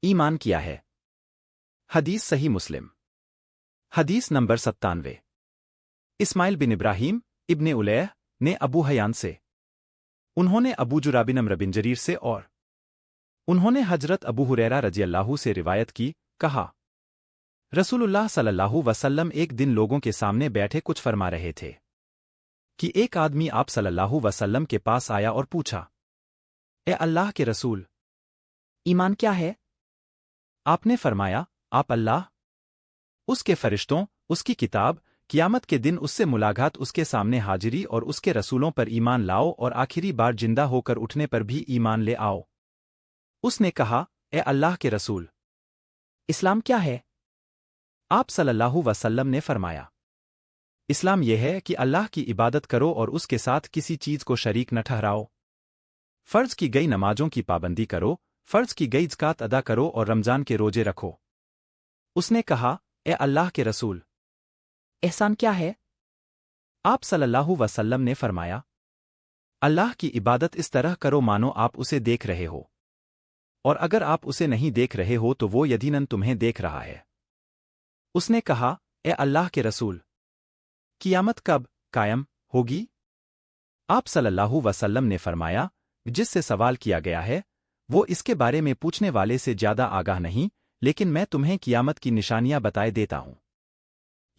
ایمان کیا ہے؟ حدیث صحیح مسلم حدیث نمبر 97۔ اسماعیل بن ابراہیم ابن الیہ نے ابو حیان سے، انہوں نے ابو جراب بن عمرو بن جریر سے اور انہوں نے حضرت ابو ہریرہ رضی اللہ سے روایت کی، کہا رسول اللہ صلی اللہ علیہ وسلم ایک دن لوگوں کے سامنے بیٹھے کچھ فرما رہے تھے کہ ایک آدمی آپ صلی اللہ علیہ وسلم کے پاس آیا اور پوچھا، اے اللہ کے رسول، ایمان کیا ہے؟ آپ نے فرمایا، آپ اللہ، اس کے فرشتوں، اس کی کتاب، قیامت کے دن اس سے ملاقات، اس کے سامنے حاضری اور اس کے رسولوں پر ایمان لاؤ اور آخری بار زندہ ہو کر اٹھنے پر بھی ایمان لے آؤ۔ اس نے کہا، اے اللہ کے رسول، اسلام کیا ہے؟ آپ صلی اللہ علیہ وسلم نے فرمایا، اسلام یہ ہے کہ اللہ کی عبادت کرو اور اس کے ساتھ کسی چیز کو شریک نہ ٹھہراؤ، فرض کی گئی نمازوں کی پابندی کرو، فرض کی گئی زکوٰۃ ادا کرو اور رمضان کے روزے رکھو۔ اس نے کہا، اے اللہ کے رسول، احسان کیا ہے؟ آپ صلی اللہ علیہ وسلم نے فرمایا، اللہ کی عبادت اس طرح کرو مانو آپ اسے دیکھ رہے ہو، اور اگر آپ اسے نہیں دیکھ رہے ہو تو وہ یقیناً تمہیں دیکھ رہا ہے۔ اس نے کہا، اے اللہ کے رسول، قیامت کب قائم ہوگی؟ آپ صلی اللہ علیہ وسلم نے فرمایا، جس سے سوال کیا گیا ہے وہ اس کے بارے میں پوچھنے والے سے زیادہ آگاہ نہیں، لیکن میں تمہیں قیامت کی نشانیاں بتائے دیتا ہوں۔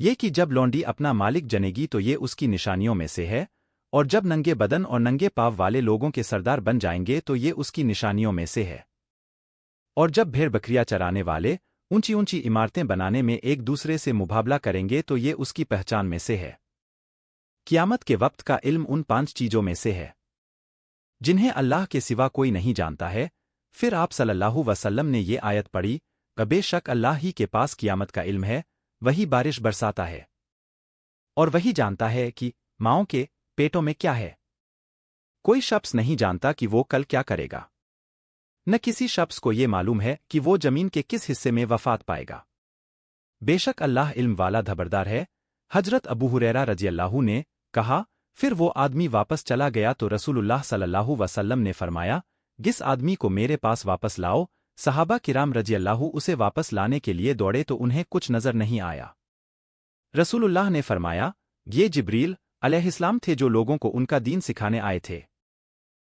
یہ کہ جب لونڈی اپنا مالک جنے گی تو یہ اس کی نشانیوں میں سے ہے، اور جب ننگے بدن اور ننگے پاؤں والے لوگوں کے سردار بن جائیں گے تو یہ اس کی نشانیوں میں سے ہے، اور جب بھیڑ بکریاں چرانے والے اونچی اونچی عمارتیں بنانے میں ایک دوسرے سے مقابلہ کریں گے تو یہ اس کی پہچان میں سے ہے۔ قیامت کے وقت کا علم ان 5 چیزوں میں سے ہے جنہیں اللہ کے سوا کوئی نہیں جانتا ہے۔ پھر آپ صلی اللہ علیہ وسلم نے یہ آیت پڑھی، بے شک اللہ ہی کے پاس قیامت کا علم ہے، وہی بارش برساتا ہے، اور وہی جانتا ہے کہ ماؤں کے پیٹوں میں کیا ہے۔ کوئی شخص نہیں جانتا کہ وہ کل کیا کرے گا، نہ کسی شخص کو یہ معلوم ہے کہ وہ زمین کے کس حصے میں وفات پائے گا۔ بے شک اللہ علم والا خبردار ہے۔ حضرت ابو ہریرہ رضی اللہ عنہ نے کہا، پھر وہ آدمی واپس چلا گیا تو رسول اللہ صلی اللہ علیہ وسلم نے فرمایا، جس آدمی کو میرے پاس واپس لاؤ۔ صحابہ کرام رضی اللہ اسے واپس لانے کے لیے دوڑے تو انہیں کچھ نظر نہیں آیا۔ رسول اللہ نے فرمایا، یہ جبریل علیہ السلام تھے جو لوگوں کو ان کا دین سکھانے آئے تھے۔